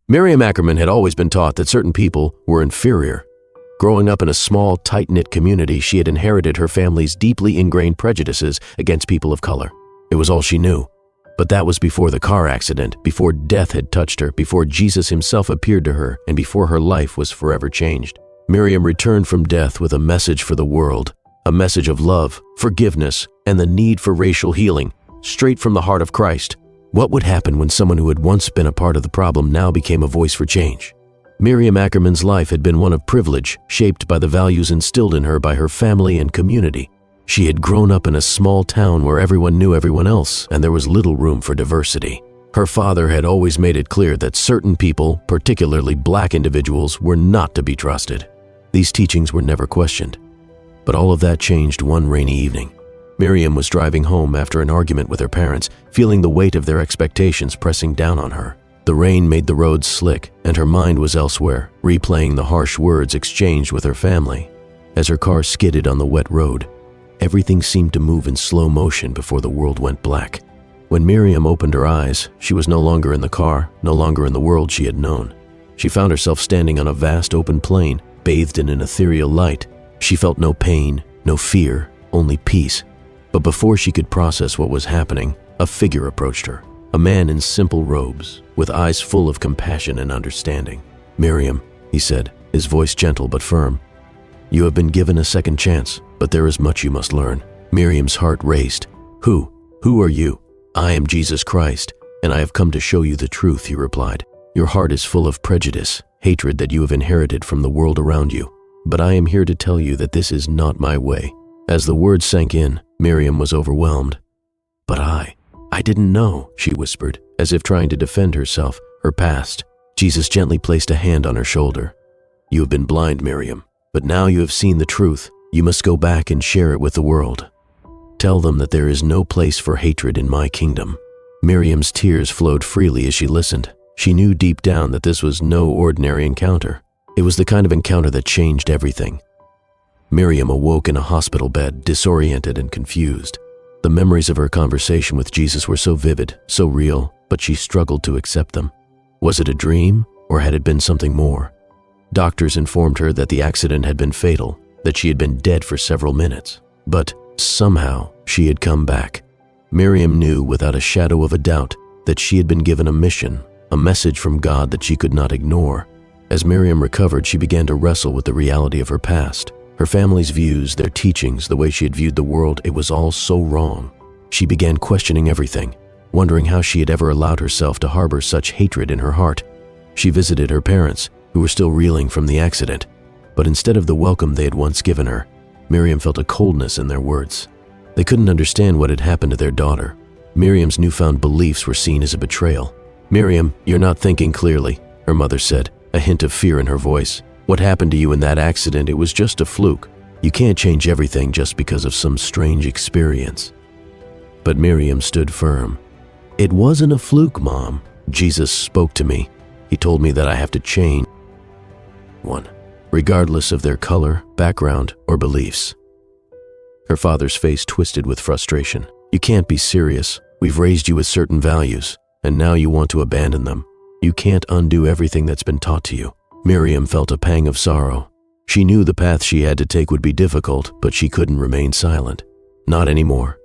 Miriam Ackerman had always been taught that certain people were inferior. Growing up in a small, tight-knit community, she had inherited her family's deeply ingrained prejudices against people of color. It was all she knew. But that was before the car accident, before death had touched her, before Jesus himself appeared to her, and before her life was forever changed. Miriam returned from death with a message for the world, a message of love, forgiveness, and the need for racial healing, straight from the heart of Christ. What would happen when someone who had once been a part of the problem now became a voice for change? Miriam Ackerman's life had been one of privilege, shaped by the values instilled in her by her family and community. She had grown up in a small town where everyone knew everyone else, and there was little room for diversity. Her father had always made it clear that certain people, particularly black individuals, were not to be trusted. These teachings were never questioned. But all of that changed one rainy evening. Miriam was driving home after an argument with her parents, feeling the weight of their expectations pressing down on her. The rain made the roads slick, and her mind was elsewhere, replaying the harsh words exchanged with her family. As her car skidded on the wet road, everything seemed to move in slow motion before the world went black. When Miriam opened her eyes, she was no longer in the car, no longer in the world she had known. She found herself standing on a vast open plain, bathed in an ethereal light. She felt no pain, no fear, only peace. But before she could process what was happening, a figure approached her, a man in simple robes, with eyes full of compassion and understanding. "Miriam," he said, his voice gentle but firm, "you have been given a second chance, but there is much you must learn." Miriam's heart raced. Who are you?" "I am Jesus Christ, and I have come to show you the truth," he replied. "Your heart is full of prejudice, hatred that you have inherited from the world around you. But I am here to tell you that this is not my way." As the words sank in, Miriam was overwhelmed. "But I didn't know," she whispered, as if trying to defend herself, her past. Jesus gently placed a hand on her shoulder. "You have been blind, Miriam, but now you have seen the truth. You must go back and share it with the world. Tell them that there is no place for hatred in my kingdom." Miriam's tears flowed freely as she listened. She knew deep down that this was no ordinary encounter. It was the kind of encounter that changed everything. Miriam awoke in a hospital bed, disoriented and confused. The memories of her conversation with Jesus were so vivid, so real, but she struggled to accept them. Was it a dream, or had it been something more? Doctors informed her that the accident had been fatal, that she had been dead for several minutes. But somehow, she had come back. Miriam knew without a shadow of a doubt that she had been given a mission, a message from God that she could not ignore. As Miriam recovered, she began to wrestle with the reality of her past. Her family's views, their teachings, the way she had viewed the world, it was all so wrong. She began questioning everything, wondering how she had ever allowed herself to harbor such hatred in her heart. She visited her parents, who were still reeling from the accident. But instead of the welcome they had once given her, Miriam felt a coldness in their words. They couldn't understand what had happened to their daughter. Miriam's newfound beliefs were seen as a betrayal. "Miriam, you're not thinking clearly," her mother said, a hint of fear in her voice. "What happened to you in that accident, it was just a fluke. You can't change everything just because of some strange experience." But Miriam stood firm. "It wasn't a fluke, Mom. Jesus spoke to me. He told me that I have to change one, regardless of their color, background, or beliefs." Her father's face twisted with frustration. "You can't be serious. We've raised you with certain values, and now you want to abandon them. You can't undo everything that's been taught to you." Miriam felt a pang of sorrow. She knew the path she had to take would be difficult, but she couldn't remain silent. Not anymore.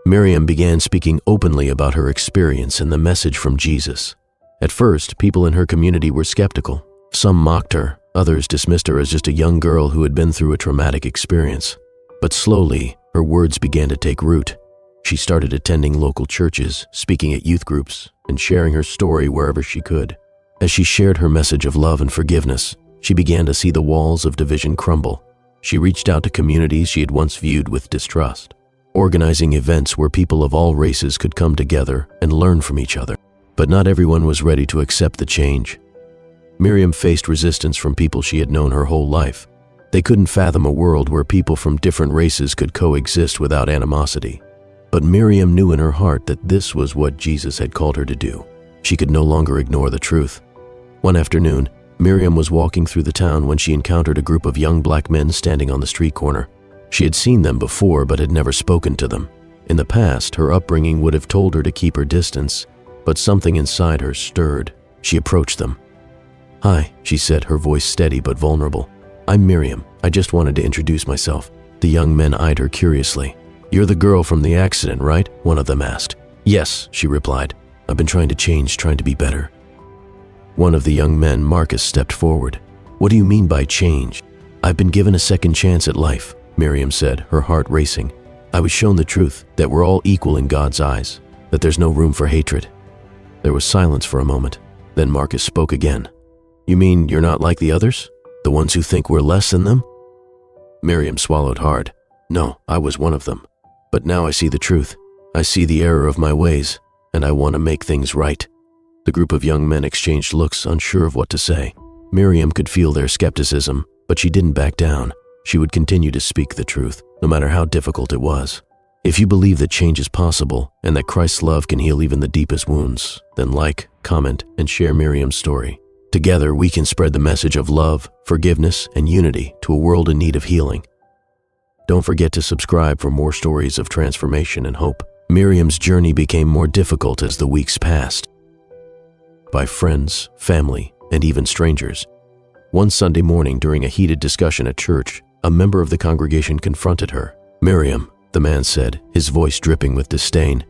Miriam began speaking openly about her experience and the message from Jesus. At first, people in her community were skeptical. Some mocked her, others dismissed her as just a young girl who had been through a traumatic experience. But slowly, her words began to take root. She started attending local churches, speaking at youth groups, and sharing her story wherever she could. As she shared her message of love and forgiveness, she began to see the walls of division crumble. She reached out to communities she had once viewed with distrust, organizing events where people of all races could come together and learn from each other. But not everyone was ready to accept the change. Miriam faced resistance from people she had known her whole life. They couldn't fathom a world where people from different races could coexist without animosity. But Miriam knew in her heart that this was what Jesus had called her to do. She could no longer ignore the truth. One afternoon, Miriam was walking through the town when she encountered a group of young black men standing on the street corner. She had seen them before but had never spoken to them. In the past, her upbringing would have told her to keep her distance, but something inside her stirred. She approached them. "Hi," she said, her voice steady but vulnerable. "I'm Miriam. I just wanted to introduce myself." The young men eyed her curiously. "You're the girl from the accident, right?" one of them asked. "Yes," she replied. "I've been trying to change, trying to be better." One of the young men, Marcus, stepped forward. "What do you mean by change?" "I've been given a second chance at life," Miriam said, her heart racing. "I was shown the truth, that we're all equal in God's eyes, that there's no room for hatred." There was silence for a moment. Then Marcus spoke again. "You mean you're not like the others? The ones who think we're less than them?" Miriam swallowed hard. "No, I was one of them. But now I see the truth. I see the error of my ways, and I want to make things right." The group of young men exchanged looks, unsure of what to say. Miriam could feel their skepticism, but she didn't back down. She would continue to speak the truth, no matter how difficult it was. If you believe that change is possible and that Christ's love can heal even the deepest wounds, then like, comment, and share Miriam's story. Together, we can spread the message of love, forgiveness, and unity to a world in need of healing. Don't forget to subscribe for more stories of transformation and hope. Miriam's journey became more difficult as the weeks passed. By friends, family, and even strangers. One Sunday morning during a heated discussion at church, a member of the congregation confronted her. "Miriam," the man said, his voice dripping with disdain,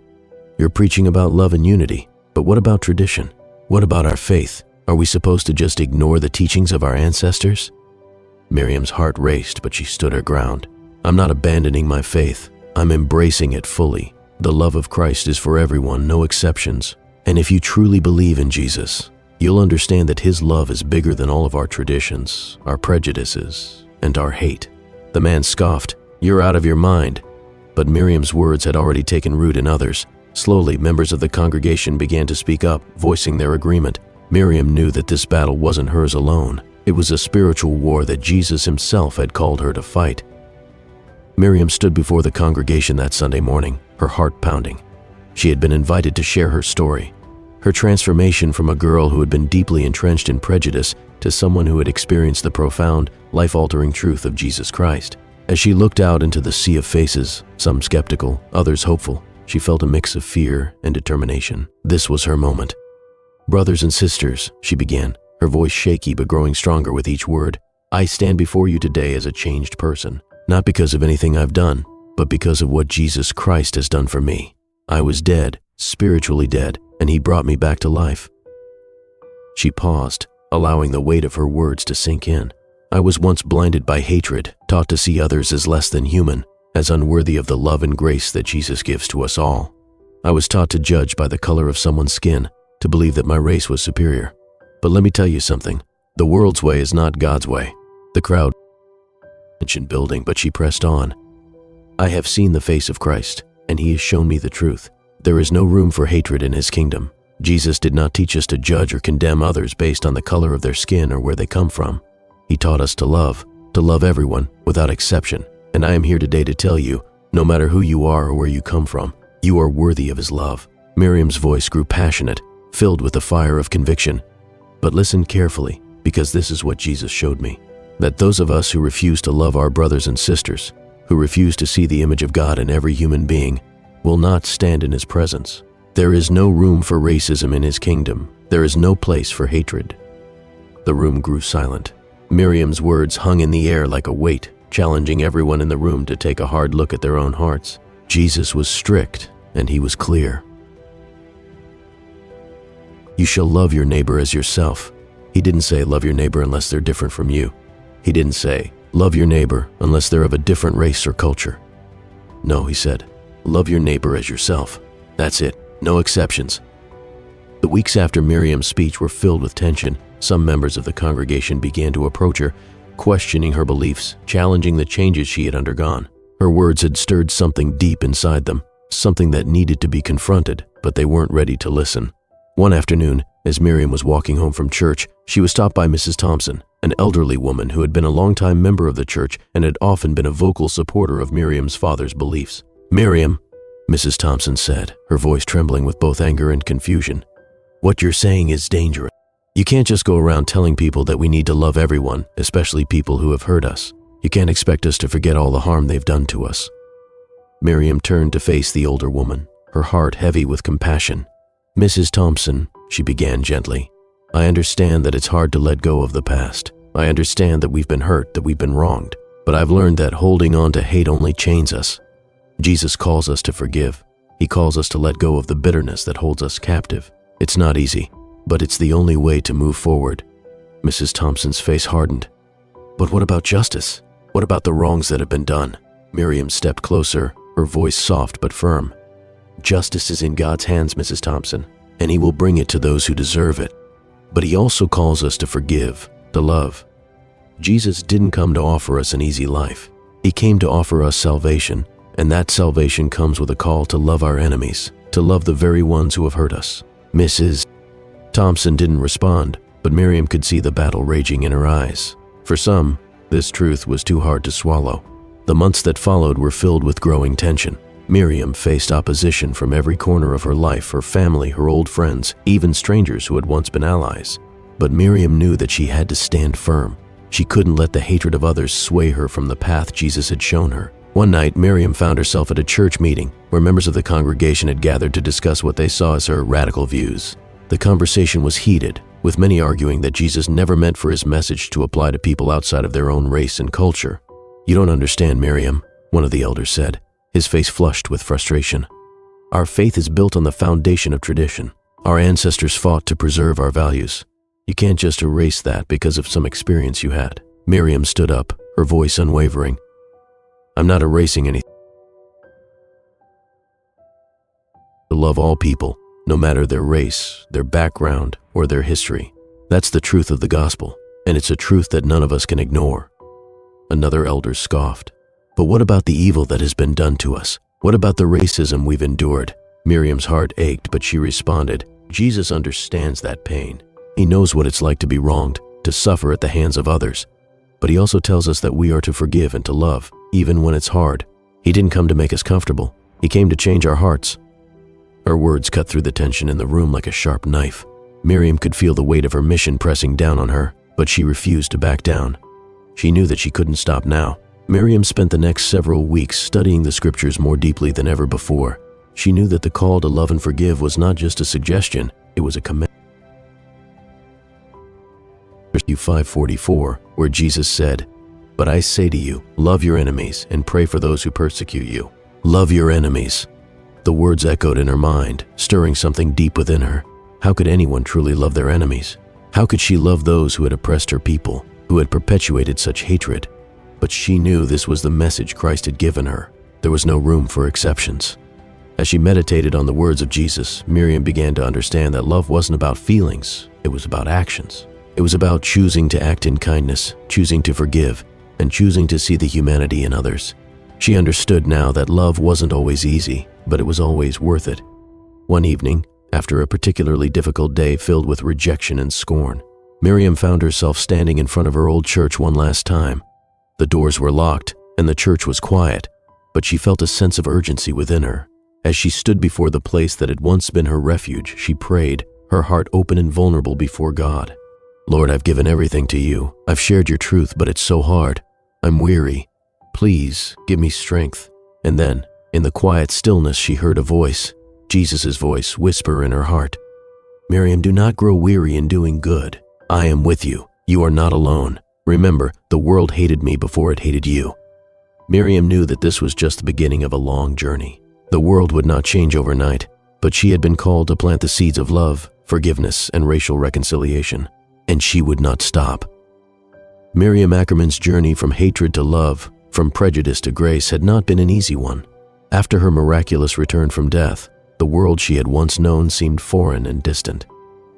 "you're preaching about love and unity, but what about tradition? What about our faith? Are we supposed to just ignore the teachings of our ancestors?" Miriam's heart raced, but she stood her ground. "I'm not abandoning my faith. I'm embracing it fully. The love of Christ is for everyone, no exceptions. And if you truly believe in Jesus, you'll understand that his love is bigger than all of our traditions, our prejudices, and our hate." The man scoffed. "You're out of your mind." But Miriam's words had already taken root in others. Slowly, members of the congregation began to speak up, voicing their agreement. Miriam knew that this battle wasn't hers alone. It was a spiritual war that Jesus himself had called her to fight. Miriam stood before the congregation that Sunday morning, her heart pounding. She had been invited to share her story. Her transformation from a girl who had been deeply entrenched in prejudice to someone who had experienced the profound, life-altering truth of Jesus Christ. As she looked out into the sea of faces, some skeptical, others hopeful, she felt a mix of fear and determination. This was her moment. "Brothers and sisters," she began, her voice shaky but growing stronger with each word, "I stand before you today as a changed person, not because of anything I've done, but because of what Jesus Christ has done for me. I was dead, spiritually dead, and he brought me back to life." She paused, allowing the weight of her words to sink in. "I was once blinded by hatred, taught to see others as less than human, as unworthy of the love and grace that Jesus gives to us all. I was taught to judge by the color of someone's skin, to believe that my race was superior. But let me tell you something. The world's way is not God's way." The crowd mentioned building, but she pressed on. "I have seen the face of Christ, and he has shown me the truth. There is no room for hatred in his kingdom. Jesus did not teach us to judge or condemn others based on the color of their skin or where they come from. He taught us to love everyone without exception. And I am here today to tell you, no matter who you are or where you come from, you are worthy of his love." Miriam's voice grew passionate, filled with the fire of conviction. "But listen carefully, because this is what Jesus showed me. That those of us who refuse to love our brothers and sisters, who refuse to see the image of God in every human being, will not stand in his presence. There is no room for racism in his kingdom. There is no place for hatred." The room grew silent. Miriam's words hung in the air like a weight, challenging everyone in the room to take a hard look at their own hearts. Jesus was strict, and he was clear. "You shall love your neighbor as yourself." He didn't say love your neighbor unless they're different from you. He didn't say love your neighbor unless they're of a different race or culture. No, he said, love your neighbor as yourself. That's it, no exceptions. The weeks after Miriam's speech were filled with tension. Some members of the congregation began to approach her, questioning her beliefs, challenging the changes she had undergone. Her words had stirred something deep inside them, something that needed to be confronted, but they weren't ready to listen. One afternoon, as Miriam was walking home from church, she was stopped by Mrs. Thompson, an elderly woman who had been a longtime member of the church and had often been a vocal supporter of Miriam's father's beliefs. "Miriam," Mrs. Thompson said, her voice trembling with both anger and confusion, "what you're saying is dangerous. You can't just go around telling people that we need to love everyone, especially people who have hurt us. You can't expect us to forget all the harm they've done to us." Miriam turned to face the older woman, her heart heavy with compassion. "Mrs. Thompson," she began gently, I understand that it's hard to let go of the past. I understand that we've been hurt, that we've been wronged. But I've learned that holding on to hate only chains us. Jesus calls us to forgive. He calls us to let go of the bitterness that holds us captive. It's not easy, but it's the only way to move forward. Mrs. Thompson's face hardened. But what about justice? What about the wrongs that have been done? Miriam stepped closer, her voice soft but firm. Justice is in God's hands, Mrs. Thompson, and He will bring it to those who deserve it. But He also calls us to forgive, to love. Jesus didn't come to offer us an easy life. He came to offer us salvation, and that salvation comes with a call to love our enemies, to love the very ones who have hurt us. Mrs. Thompson didn't respond, but Miriam could see the battle raging in her eyes. For some, this truth was too hard to swallow. The months that followed were filled with growing tension. Miriam faced opposition from every corner of her life, her family, her old friends, even strangers who had once been allies. But Miriam knew that she had to stand firm. She couldn't let the hatred of others sway her from the path Jesus had shown her. One night, Miriam found herself at a church meeting where members of the congregation had gathered to discuss what they saw as her radical views. The conversation was heated, with many arguing that Jesus never meant for His message to apply to people outside of their own race and culture. "You don't understand, Miriam," one of the elders said, his face flushed with frustration. "Our faith is built on the foundation of tradition. Our ancestors fought to preserve our values. You can't just erase that because of some experience you had." Miriam stood up, her voice unwavering. "I'm not erasing anything. To love all people, no matter their race, their background, or their history. That's the truth of the gospel, and it's a truth that none of us can ignore." Another elder scoffed. "But what about the evil that has been done to us? What about the racism we've endured?" Miriam's heart ached, but she responded, "Jesus understands that pain. He knows what it's like to be wronged, to suffer at the hands of others. But He also tells us that we are to forgive and to love, even when it's hard. He didn't come to make us comfortable. He came to change our hearts." Her words cut through the tension in the room like a sharp knife. Miriam could feel the weight of her mission pressing down on her, but she refused to back down. She knew that she couldn't stop now. Miriam spent the next several weeks studying the scriptures more deeply than ever before. She knew that the call to love and forgive was not just a suggestion, it was a command. Matthew 5:44, where Jesus said, "But I say to you, love your enemies and pray for those who persecute you." Love your enemies. The words echoed in her mind, stirring something deep within her. How could anyone truly love their enemies? How could she love those who had oppressed her people, who had perpetuated such hatred? But she knew this was the message Christ had given her. There was no room for exceptions. As she meditated on the words of Jesus, Miriam began to understand that love wasn't about feelings, it was about actions. It was about choosing to act in kindness, choosing to forgive, and choosing to see the humanity in others. She understood now that love wasn't always easy, but it was always worth it. One evening, after a particularly difficult day filled with rejection and scorn, Miriam found herself standing in front of her old church one last time. The doors were locked, and the church was quiet, but she felt a sense of urgency within her. As she stood before the place that had once been her refuge, she prayed, her heart open and vulnerable before God. "Lord, I've given everything to you. I've shared your truth, but it's so hard. I'm weary. Please, give me strength." And then, in the quiet stillness, she heard a voice, Jesus' voice, whisper in her heart, "Miriam, do not grow weary in doing good. I am with you. You are not alone. Remember, the world hated me before it hated you." Miriam knew that this was just the beginning of a long journey. The world would not change overnight, but she had been called to plant the seeds of love, forgiveness, and racial reconciliation, and she would not stop. Miriam Ackerman's journey from hatred to love, from prejudice to grace, had not been an easy one. After her miraculous return from death, the world she had once known seemed foreign and distant.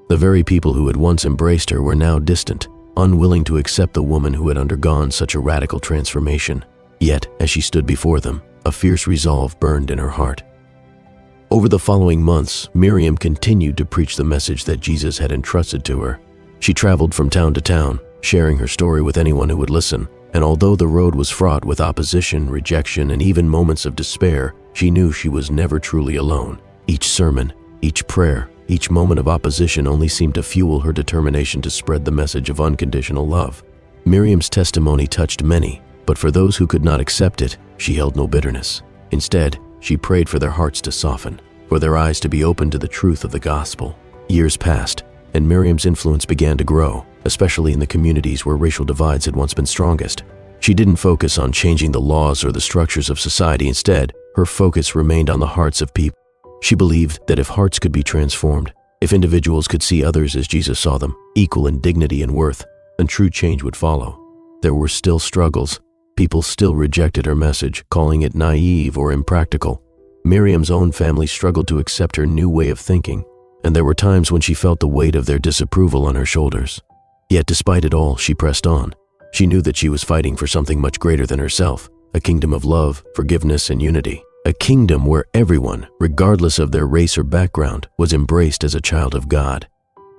The very people who had once embraced her were now distant, unwilling to accept the woman who had undergone such a radical transformation. Yet, as she stood before them, a fierce resolve burned in her heart. Over the following months, Miriam continued to preach the message that Jesus had entrusted to her. She traveled from town to town, sharing her story with anyone who would listen, and although the road was fraught with opposition, rejection, and even moments of despair, she knew she was never truly alone. Each sermon, each prayer, each moment of opposition only seemed to fuel her determination to spread the message of unconditional love. Miriam's testimony touched many, but for those who could not accept it, she held no bitterness. Instead, she prayed for their hearts to soften, for their eyes to be open to the truth of the gospel. Years passed, and Miriam's influence began to grow, especially in the communities where racial divides had once been strongest. She didn't focus on changing the laws or the structures of society. Instead, her focus remained on the hearts of people. She believed that if hearts could be transformed, if individuals could see others as Jesus saw them, equal in dignity and worth, then true change would follow. There were still struggles. People still rejected her message, calling it naive or impractical. Miriam's own family struggled to accept her new way of thinking, and there were times when she felt the weight of their disapproval on her shoulders. Yet despite it all, she pressed on. She knew that she was fighting for something much greater than herself, a kingdom of love, forgiveness, and unity. A kingdom where everyone, regardless of their race or background, was embraced as a child of God.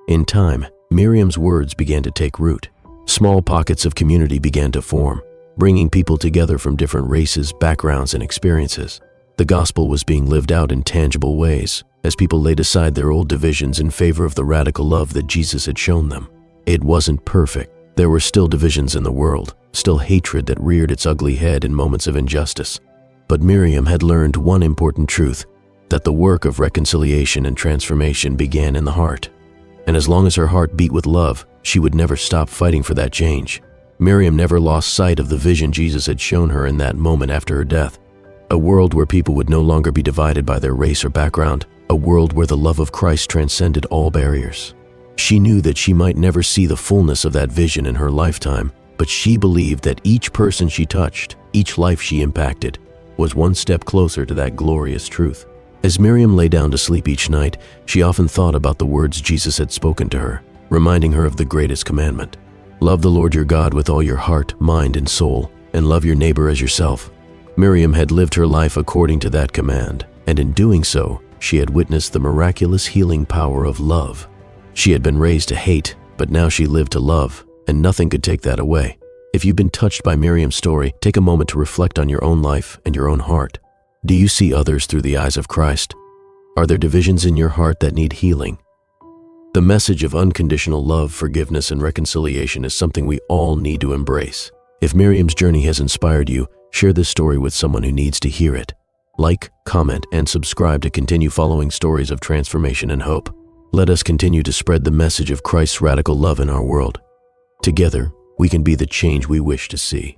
In time, Miriam's words began to take root. Small pockets of community began to form, bringing people together from different races, backgrounds, and experiences. The gospel was being lived out in tangible ways, as people laid aside their old divisions in favor of the radical love that Jesus had shown them. It wasn't perfect. There were still divisions in the world, still hatred that reared its ugly head in moments of injustice. But Miriam had learned one important truth, that the work of reconciliation and transformation began in the heart. And as long as her heart beat with love, she would never stop fighting for that change. Miriam never lost sight of the vision Jesus had shown her in that moment after her death. A world where people would no longer be divided by their race or background, a world where the love of Christ transcended all barriers. She knew that she might never see the fullness of that vision in her lifetime, but she believed that each person she touched, each life she impacted, was one step closer to that glorious truth. As Miriam lay down to sleep each night, she often thought about the words Jesus had spoken to her, reminding her of the greatest commandment. Love the Lord your God with all your heart, mind, and soul, and love your neighbor as yourself. Miriam had lived her life according to that command, and in doing so, she had witnessed the miraculous healing power of love. She had been raised to hate, but now she lived to love, and nothing could take that away. If you've been touched by Miriam's story, take a moment to reflect on your own life and your own heart. Do you see others through the eyes of Christ? Are there divisions in your heart that need healing? The message of unconditional love, forgiveness, and reconciliation is something we all need to embrace. If Miriam's journey has inspired you, share this story with someone who needs to hear it. Like, comment, and subscribe to continue following stories of transformation and hope. Let us continue to spread the message of Christ's radical love in our world. Together, we can be the change we wish to see.